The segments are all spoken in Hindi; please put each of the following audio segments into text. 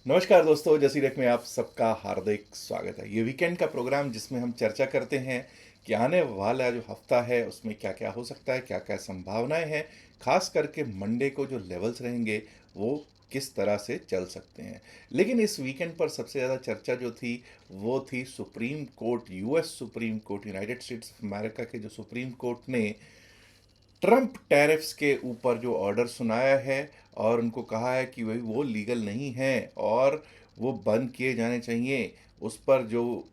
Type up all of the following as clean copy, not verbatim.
नमस्कार दोस्तों, जसीरेख में आप सबका हार्दिक स्वागत है। ये वीकेंड का प्रोग्राम जिसमें हम चर्चा करते हैं कि आने वाला जो हफ्ता है उसमें क्या क्या हो सकता है, क्या क्या संभावनाएं हैं। खास करके मंडे को जो लेवल्स रहेंगे वो किस तरह से चल सकते हैं। लेकिन इस वीकेंड पर सबसे ज़्यादा चर्चा जो थी वो थी supreme court, US supreme court, United states of America के जो सुप्रीम कोर्ट ने ट्रंप टैरिफ्स के ऊपर जो ऑर्डर सुनाया है और उनको कहा है कि भाई वो लीगल नहीं है और वो बंद किए जाने चाहिए। उस पर जो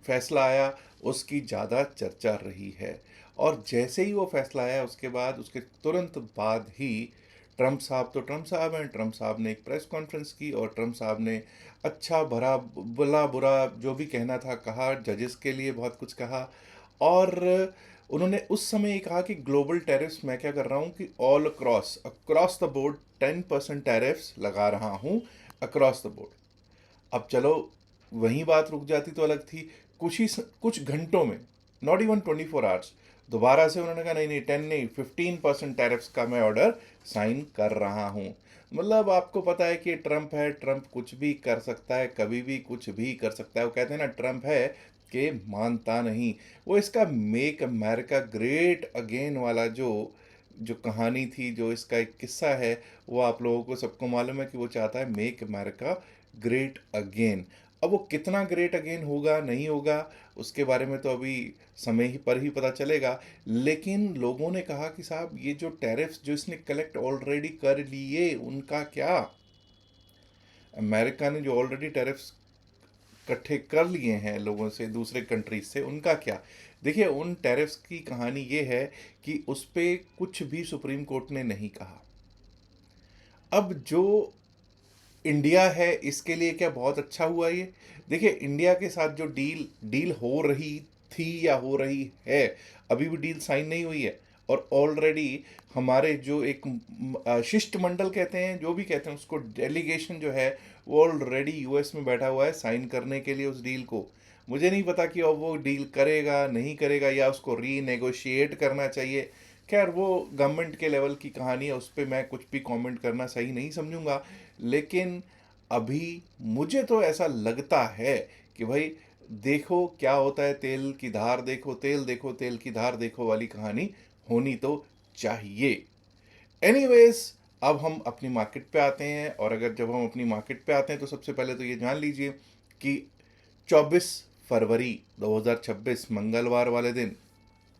फैसला आया उसकी ज़्यादा चर्चा रही है। और जैसे ही वो फैसला आया उसके बाद, उसके तुरंत बाद ही ट्रंप साहब हैं, ट्रंप साहब ने एक प्रेस कॉन्फ्रेंस की और ट्रंप साहब ने अच्छा भरा भला बुरा जो भी कहना था कहा, जजेस के लिए बहुत कुछ कहा। और उन्होंने उस समय ये कहा कि ग्लोबल टैरिफ्स मैं क्या कर रहा हूँ कि all across across the board 10% tariffs लगा रहा हूँ, अक्रॉस द बोर्ड। अब चलो, वहीं बात रुक जाती तो अलग थी। कुछ घंटों में, नॉट इवन 24 आवर्स, दोबारा से उन्होंने कहा नहीं नहीं, 10 नहीं, 15% टैरिफ्स का मैं ऑर्डर साइन कर रहा हूँ। मतलब आपको पता है कि ट्रंप है, ट्रंप कुछ भी कर सकता है, कभी भी कुछ भी कर सकता है। वो कहते हैं ना, ट्रंप है कि मानता नहीं। वो इसका मेक अमेरिका ग्रेट अगेन वाला जो जो कहानी थी, जो इसका एक किस्सा है, वो आप लोगों को सबको मालूम है कि वो चाहता है मेक अमेरिका ग्रेट अगेन। अब वो कितना ग्रेट अगेन होगा नहीं होगा उसके बारे में तो अभी समय ही पर ही पता चलेगा। लेकिन लोगों ने कहा कि साहब ये जो टैरिफ्स जो इसने कलेक्ट ऑलरेडी कर लिए उनका क्या। अमेरिका ने जो ऑलरेडी टैरिफ्स इकट्ठे कर लिए हैं लोगों से, दूसरे कंट्रीज से, उनका क्या। देखिए, उन टैरिफ्स की कहानी ये है कि उस पर कुछ भी सुप्रीम कोर्ट ने नहीं कहा। अब जो इंडिया है इसके लिए क्या बहुत अच्छा हुआ ये। देखिए, इंडिया के साथ जो डील डील हो रही थी या हो रही है, अभी भी डील साइन नहीं हुई है। और ऑलरेडी हमारे जो एक शिष्टमंडल कहते हैं, जो भी कहते हैं उसको, डेलीगेशन जो है वो ऑलरेडी यूएस में बैठा हुआ है साइन करने के लिए उस डील को। मुझे नहीं पता कि अब वो डील करेगा नहीं करेगा या उसको रीनेगोशिएट करना चाहिए। खैर, वो गवर्नमेंट के लेवल की कहानी है, उस पर मैं कुछ भी कमेंट करना सही नहीं समझूंगा। लेकिन अभी मुझे तो ऐसा लगता है कि भाई देखो क्या होता है, तेल की धार देखो, तेल देखो, तेल की धार देखो वाली कहानी होनी तो चाहिए। एनीवेज, अब हम अपनी मार्केट पे आते हैं। और अगर जब हम अपनी मार्केट पे आते हैं तो सबसे पहले तो ये जान लीजिए कि 24 फरवरी 2026 मंगलवार वाले दिन,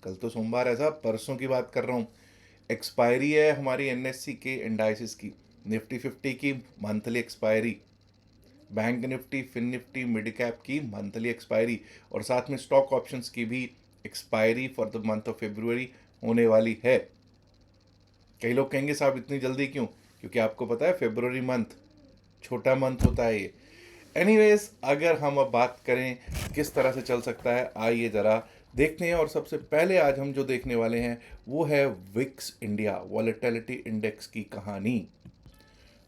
कल तो सोमवार है साहब, परसों की बात कर रहा हूँ, एक्सपायरी है हमारी एनएससी के इंडाइसिस की, निफ्टी 50 की monthly expiry, bank Nifty, fin Nifty, mid cap की मंथली एक्सपायरी, और साथ में स्टॉक ऑप्शंस की भी expiry for the month of February होने वाली है। कई लोग कहेंगे साहब इतनी जल्दी क्यों, क्योंकि आपको पता है फेब्रुवरी मंथ छोटा मंथ होता है ये। एनीवेज, अगर हम अब बात करें किस तरह से चल सकता है, आइए ज़रा देखते हैं। और सबसे पहले आज हम जो देखने वाले हैं वो है विक्स इंडिया वॉलेटिलिटी इंडेक्स की कहानी।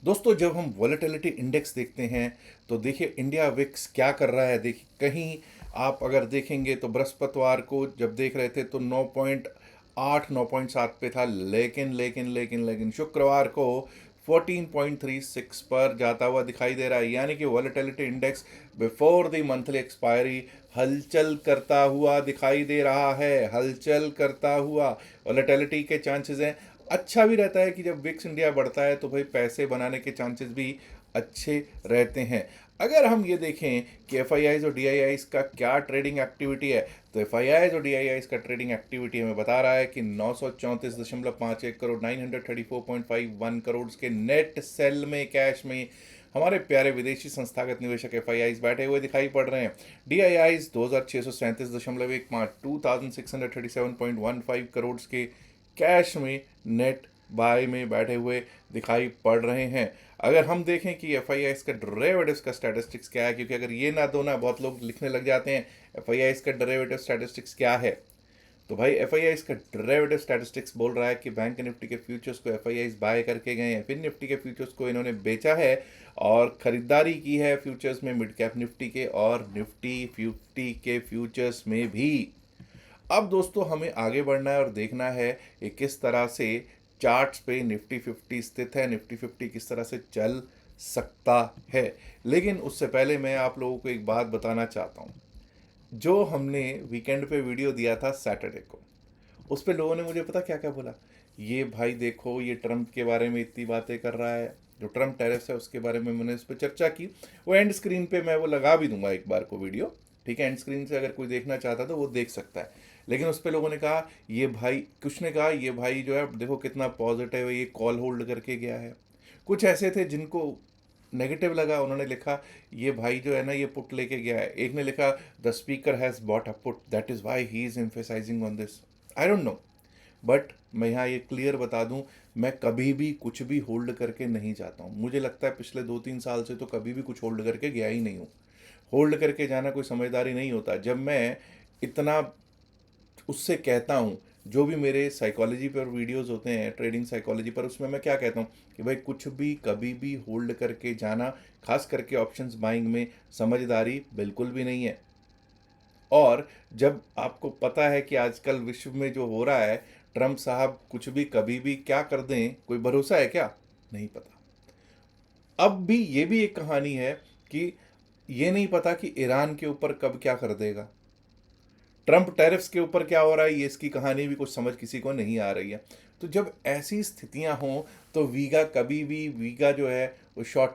दोस्तों, जब हम वॉलेटिलिटी इंडेक्स देखते हैं तो देखिए इंडिया विक्स क्या कर रहा है। देखिए, कहीं आप अगर देखेंगे तो बृहस्पतिवार को जब देख रहे थे तो 9.8 9.7 पे था। लेकिन शुक्रवार को 14.36 पर जाता हुआ दिखाई दे रहा है। यानी कि volatility index before the monthly expiry हलचल करता हुआ दिखाई दे रहा है, हलचल करता हुआ। वॉलेटिलिटी के चांसेस हैं। अच्छा भी रहता है कि जब विक्स इंडिया बढ़ता है तो भाई पैसे बनाने के चांसेस भी अच्छे रहते हैं। अगर हम ये देखें कि एफ आई आईज और डी आई आईज का क्या ट्रेडिंग एक्टिविटी है, तो एफ आई आईज और डी आई आईज का ट्रेडिंग एक्टिविटी हमें बता रहा है कि 934.51 करोड़, 934.51 करोड़ के नेट सेल में, कैश में हमारे प्यारे विदेशी संस्थागत निवेशक एफ आई आईज बैठे हुए दिखाई पड़ रहे हैं। डी आई आईज 2637.15, 2637.15 करोड़ के कैश में नेट बाय में बैठे हुए दिखाई पड़ रहे हैं। अगर हम देखें कि एफ आई आईज का डेरिवेटिव्स का स्टैटिस्टिक्स क्या है, क्योंकि अगर ये ना दो ना, बहुत लोग लिखने लग जाते हैं एफ आई आईज का डेरिवेटिव स्टैटिस्टिक्स क्या है। तो भाई एफ आई आईज का डेरिवेटिव स्टैटिस्टिक्स बोल रहा है कि बैंक निफ्टी के फ्यूचर्स को एफ आई आईज बाय करके गए हैं, फिर निफ्टी के फ्यूचर्स को इन्होंने बेचा है और खरीदारी की है फ्यूचर्स में, मिड कैप निफ्टी के और निफ्टी 50 के फ्यूचर्स में भी। अब दोस्तों, हमें आगे बढ़ना है और देखना है कि किस तरह से चार्ट्स पे निफ्टी 50 स्थित है, निफ्टी 50 किस तरह से चल सकता है। लेकिन उससे पहले मैं आप लोगों को एक बात बताना चाहता हूँ। जो हमने वीकेंड पे वीडियो दिया था सैटरडे को, उस पे लोगों ने मुझे पता क्या-क्या बोला? ये भाई देखो, ये ट्रम्प के बारे में इतनी बातें कर रहा है, जो ट्रम्प टैरिफ्स है उसके बारे में मैंने इस पे चर्चा की। वो एंड स्क्रीन पे मैं वो लगा भी दूँगा एक बार को वीडियो, ठीक है? एंड स्क्रीन से अगर कोई देखना चाहता तो वो देख सकता है। लेकिन उस पे लोगों ने कहा ये भाई, कुछ ने कहा ये भाई जो है देखो कितना पॉजिटिव है, ये कॉल होल्ड करके गया है। कुछ ऐसे थे जिनको नेगेटिव लगा, उन्होंने लिखा ये भाई जो है ना ये पुट लेके गया है। एक ने लिखा the speaker has bought a put, that is why he is emphasizing on this. I don't know, but मैं यहाँ ये क्लियर बता दूं, मैं कभी भी कुछ भी होल्ड करके नहीं जाता हूँ। मुझे लगता है पिछले 2-3 साल से तो कभी भी कुछ होल्ड करके गया ही नहीं हूँ। होल्ड करके जाना कोई समझदारी नहीं होता। जब मैं इतना उससे कहता हूँ, जो भी मेरे साइकोलॉजी पर वीडियोस होते हैं, ट्रेडिंग साइकोलॉजी पर, उसमें मैं क्या कहता हूँ कि भाई कुछ भी कभी भी होल्ड करके जाना, खास करके ऑप्शंस बाइंग में, समझदारी बिल्कुल भी नहीं है। और जब आपको पता है कि आजकल विश्व में जो हो रहा है, ट्रम्प साहब कुछ भी कभी भी क्या कर दें, कोई भरोसा है क्या? नहीं पता। अब भी ये भी एक कहानी है कि ये नहीं पता कि ईरान के ऊपर कब क्या कर देगा। ट्रम्प टैरिफ्स के ऊपर क्या हो रहा है, ये इसकी कहानी भी कुछ समझ किसी को नहीं आ रही है। तो जब ऐसी स्थितियां हों तो वीगा कभी भी, वीगा जो है वो शॉर्ट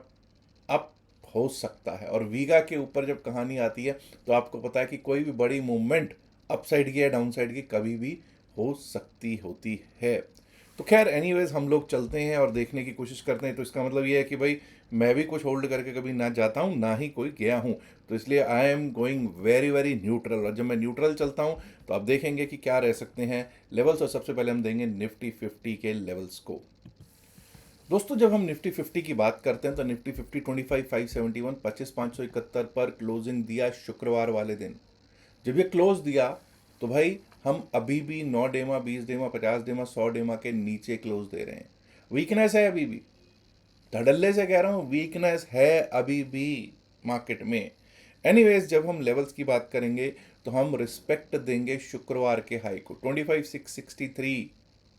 अप हो सकता है। और वीगा के ऊपर जब कहानी आती है तो आपको पता है कि कोई भी बड़ी मूवमेंट अपसाइड की या डाउन साइड की कभी भी हो सकती होती है। तो खैर एनीवेज, हम लोग चलते हैं और देखने की कोशिश करते हैं। तो इसका मतलब ये है कि भाई मैं भी कुछ होल्ड करके कभी ना जाता हूँ, ना ही कोई गया हूँ। तो इसलिए I am going very very neutral. और जब मैं न्यूट्रल चलता हूँ तो आप देखेंगे कि क्या रह सकते हैं लेवल्स। और सबसे पहले हम देंगे निफ्टी 50 के लेवल्स को। दोस्तों, जब हम निफ्टी 50 की बात करते हैं तो निफ्टी 50 25,571 25,571 पर क्लोजिंग दिया शुक्रवार वाले दिन। जब ये क्लोज दिया तो भाई हम अभी भी 9 डेमा, 20 डेमा, 50 डेमा, 100 डेमा के नीचे क्लोज दे रहे हैं। वीकनेस है अभी भी, धड़ल्ले से कह रहा हूँ, वीकनेस है अभी भी मार्केट में। एनीवेज, जब हम लेवल्स की बात करेंगे तो हम रिस्पेक्ट देंगे शुक्रवार के हाई को, 25,663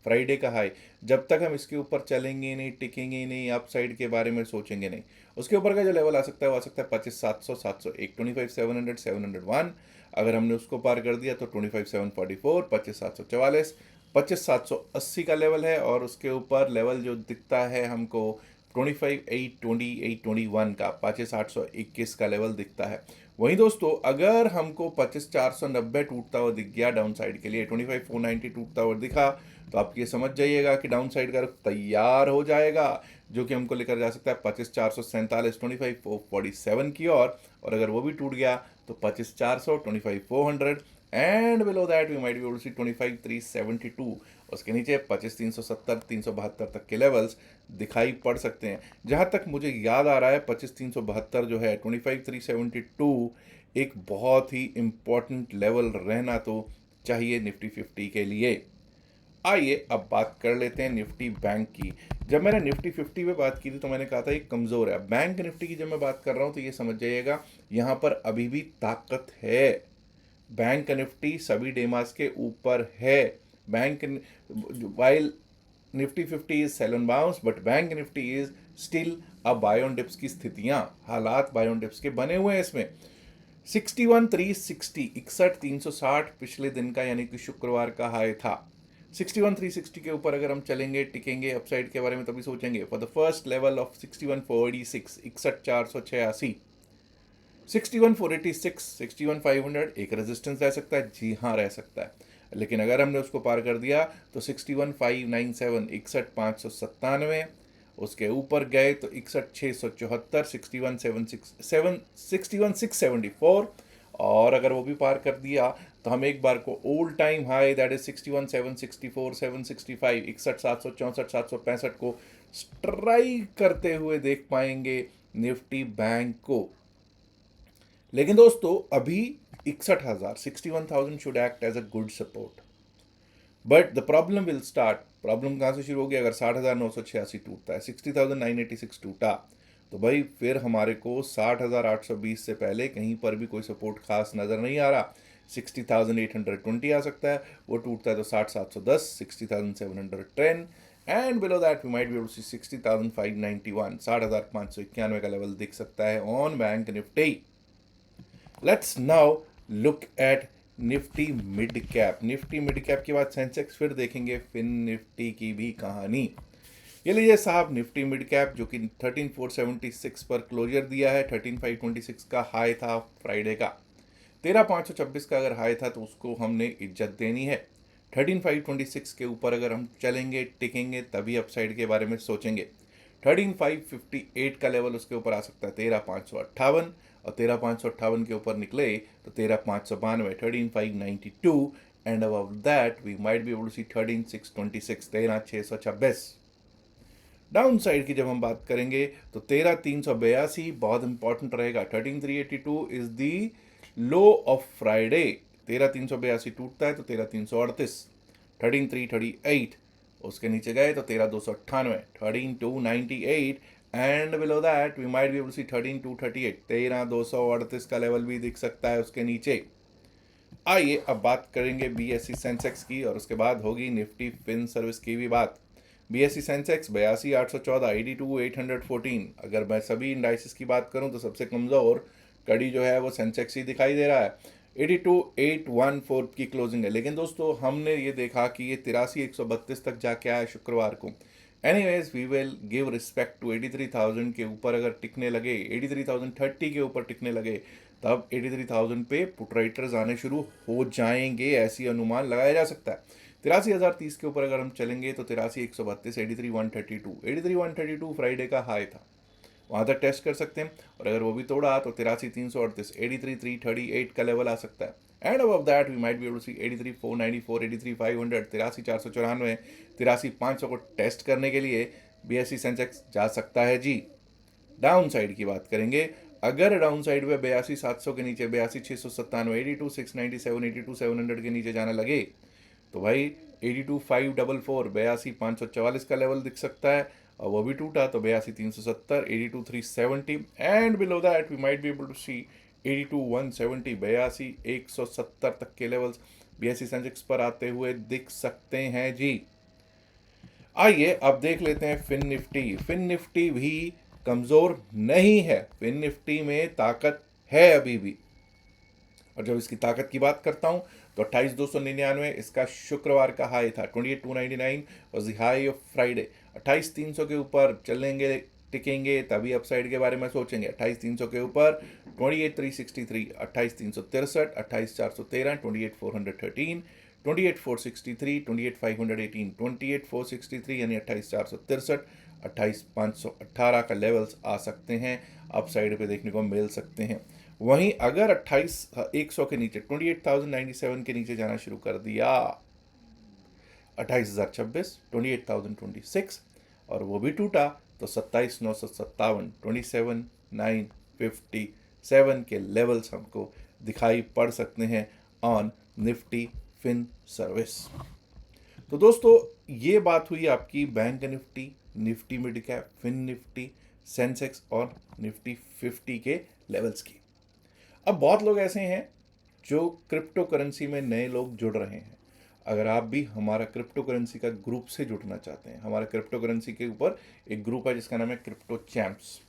फ्राइडे का हाई। जब तक हम इसके ऊपर चलेंगे नहीं, टिकेंगे नहीं, अप साइड के बारे में सोचेंगे नहीं। उसके ऊपर का जो लेवल आ सकता है वो आ सकता है 25,700, 701, 25,700, 701। अगर हमने उसको पार कर दिया तो 25,744, 25,744, 25,780 का लेवल है। और उसके ऊपर लेवल जो दिखता है हमको 25,820, 821 का, 25,821 का लेवल दिखता है। वहीं दोस्तों, अगर हमको 25,490 टूटता हुआ दिख गया डाउन साइड के लिए, 25,490 टूटता हुआ दिखा, तो आप ये समझ जाइएगा कि डाउन साइड का रुख तैयार हो जाएगा, जो कि हमको लेकर जा सकता है 25,447, 25,447 की और अगर वो भी टूट गया तो 25,400, 25,400 and below that we might be able to see 25,372। उसके नीचे 25,370, 372 तक के लेवल्स दिखाई पड़ सकते हैं। जहाँ तक मुझे याद आ रहा है 25,372 जो है, 25,372 एक बहुत ही इम्पोर्टेंट लेवल रहना तो चाहिए निफ्टी 50 के लिए। आइए अब बात कर लेते हैं निफ्टी बैंक की। जब मैंने निफ्टी 50 पे बात की थी तो मैंने कहा था ये कमज़ोर है। बैंक निफ्टी की जब मैं बात कर रहा हूँ तो ये समझ जाइएगा यहाँ पर अभी भी ताकत है। बैंक निफ्टी सभी डेमास के ऊपर है। Bank while Nifty 50 is sell and bounce, but bank Nifty is still a buy on dips की स्थितियां, हालात बाय ऑन डिप्स के बने हुए हैं इसमें। 61,360, 61,360 पिछले दिन का यानी कि शुक्रवार का हाई था। 61,360 के ऊपर अगर हम चलेंगे, टिकेंगे, अपसाइड के बारे में तभी सोचेंगे। For the first level of 61,486, 61,486, 61,486, 61,500 एक रेजिस्टेंस रह सकता है। जी हाँ, रह सकता है। लेकिन अगर हमने उसको पार कर दिया तो 61,597, 61,597, उसके ऊपर गए तो 61,674, 61,674। और अगर वो भी पार कर दिया तो हम एक बार को old time high that is 61,764, 765, 61,764, 765 को स्ट्राइक करते हुए देख पाएंगे निफ्टी बैंक को। लेकिन दोस्तों, अभी 61,000, 61,000 should act as a good support. But the problem will start. Problem कहाँ से शुरू होगी? अगर 60,986 टूटता है, 60,986 टूटा, तो भाई फिर हमारे को 60,820 से पहले कहीं पर भी कोई सपोर्ट खास नज़र नहीं आ रहा। 60,820 आ सकता है, वो टूटता है तो 60,710, 60,710 and below that we might be able to see 60,591, 60,591 का लेवल दिख सकता है on bank Nifty. Let's now look at Nifty mid cap. Nifty mid cap के बाद सेंसेक्स, फिर देखेंगे फिन निफ्टी की भी कहानी। ये लीजिए साहब निफ्टी मिड कैप जो कि 13,476 पर क्लोजर दिया है। 13,526 का हाई था फ्राइडे का। 13,526 का अगर हाई था तो उसको हमने इज्जत देनी है। 13,526 के ऊपर अगर हम चलेंगे टिकेंगे तभी अपसाइड के बारे में सोचेंगे। 13,558 का लेवल उसके ऊपर आ सकता है 13,558, और 13,558 के ऊपर निकले तो 13,592, 13,592, and above that we might be able to see 13,626, 13,626। Down side की जब हम बात करेंगे तो 13,382 बहुत इंपॉर्टेंट रहेगा। 13,382 is the low of Friday. 13,382 टूटता है तो 13,338, 13,338 उसके नीचे गए तो 13,298, 13,298, and below that we might be able to see 13,238, 13,238 का लेवल भी दिख सकता है उसके नीचे। आइए अब बात करेंगे बीएसई सेंसेक्स की, और उसके बाद होगी निफ्टी फिन सर्विस की भी बात। BSE Sensex 82,814, 82,814। अगर मैं सभी इंडाइसिस की बात करूं तो सबसे कमज़ोर कड़ी जो है वो सेंसेक्स ही दिखाई दे रहा है। 82,814 की क्लोजिंग है, लेकिन दोस्तों हमने ये देखा कि ये 83,132 तक जाके आया शुक्रवार को। Anyways we will give respect to 83,000 के ऊपर अगर टिकने लगे, 83,030 के ऊपर टिकने लगे, तब 83,000 पे पुट राइटर्स आने शुरू हो जाएंगे, ऐसी अनुमान लगाया जा सकता है। 83,030 के ऊपर अगर हम चलेंगे तो 83,132, 83,132, 83,132 फ्राइडे का हाई था, वहाँ तक टेस्ट कर सकते हैं। और अगर वो भी तोड़ा तो 83,338, 83,338 का लेवल आ सकता है। And above that we might be able to see 83,494, 83,500, 83,494, 83,500 को टेस्ट करने के लिए बीएसई सेंसेक्स जा सकता है जी। डाउन साइड की बात करेंगे, अगर डाउन साइड पे 82,700 के नीचे, 82,697, 82,697, 82,700 के नीचे जाने लगे तो भाई 82,544, 82,544 का लेवल दिख सकता है, और वो भी टूटा तो 82,370, 82,370, and below that we might be able to see 82,170, 82,170 तक के लेवल्स बीएसई सेंसेक्स पर आते हुए दिख सकते हैं जी। आइए अब देख लेते हैं फिन निफ्टी। फिन निफ्टी भी कमज़ोर नहीं है, फिन निफ्टी में ताकत है अभी भी। और जब इसकी ताकत की बात करता हूं तो 28,299 इसका शुक्रवार का हाई था। 28,299 was the high of Friday. 28,300 के ऊपर चलेंगे टिकेंगे तभी अपसाइड के बारे में सोचेंगे। 28,300 के ऊपर 28,363, 28,363, 28,413, 28,413, 28,463, 28,518, 28,463 यानी 28,463, 28,518 का लेवल्स आ सकते हैं, अपसाइड पे देखने को मिल सकते हैं। वहीं अगर 28,100 के नीचे 28,097 के नीचे जाना शुरू कर दिया, 28,026, 28,026, और वो भी टूटा तो 27,957, 27,957 के लेवल्स हमको दिखाई पड़ सकते हैं ऑन निफ्टी फिन सर्विस। तो दोस्तों ये बात हुई आपकी bank Nifty, Nifty mid cap, fin Nifty, Sensex और निफ्टी 50 के लेवल्स की। अब बहुत लोग ऐसे हैं जो क्रिप्टो करेंसी में नए लोग जुड़ रहे हैं। अगर आप भी हमारा क्रिप्टो करेंसी का ग्रुप से जुड़ना चाहते हैं, हमारा क्रिप्टो करेंसी के ऊपर एक ग्रुप है जिसका नाम है क्रिप्टो चैम्प्स।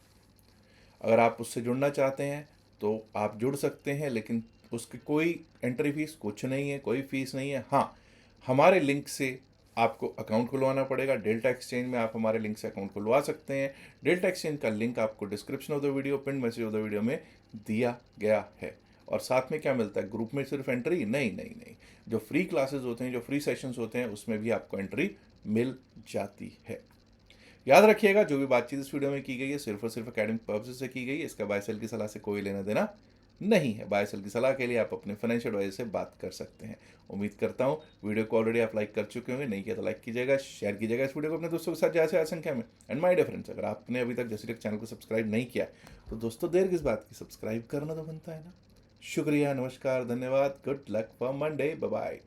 अगर आप उससे जुड़ना चाहते हैं तो आप जुड़ सकते हैं, लेकिन उसकी कोई एंट्री फीस कुछ नहीं है, कोई फीस नहीं है। हाँ, हमारे लिंक से आपको अकाउंट खुलवाना पड़ेगा। डेल्टा एक्सचेंज में आप हमारे लिंक से अकाउंट खुलवा सकते हैं। डेल्टा एक्सचेंज का लिंक आपको description of the video, pin message of the video में दिया गया है। और साथ में क्या मिलता है, ग्रुप में सिर्फ एंट्री नहीं नहीं नहीं, जो फ्री क्लासेस होते हैं, जो फ्री सेशंस होते हैं, उसमें भी आपको एंट्री मिल जाती है। याद रखिएगा, जो भी बातचीत इस वीडियो में की गई है सिर्फ और सिर्फ एकेडमिक पर्पस से की गई है। इसका बाय सेल की सलाह से कोई लेना देना नहीं है। बाय सेल की सलाह के लिए आप अपने फाइनेंशियल एडवाइजर से बात कर सकते हैं। उम्मीद करता हूँ वीडियो को ऑलरेडी आप लाइक कर चुके होंगे, नहीं किया तो लाइक कीजिएगा, शेयर कीजिएगा इस वीडियो को अपने दोस्तों के साथ जैसे संख्या में। एंड माय डियर फ्रेंड्स, अगर आपने अभी तक जैसे चैनल को सब्सक्राइब नहीं किया तो दोस्तों देर किस बात की, सब्सक्राइब करना तो बनता है ना। शुक्रिया, नमस्कार, धन्यवाद, good luck for Monday, bye bye.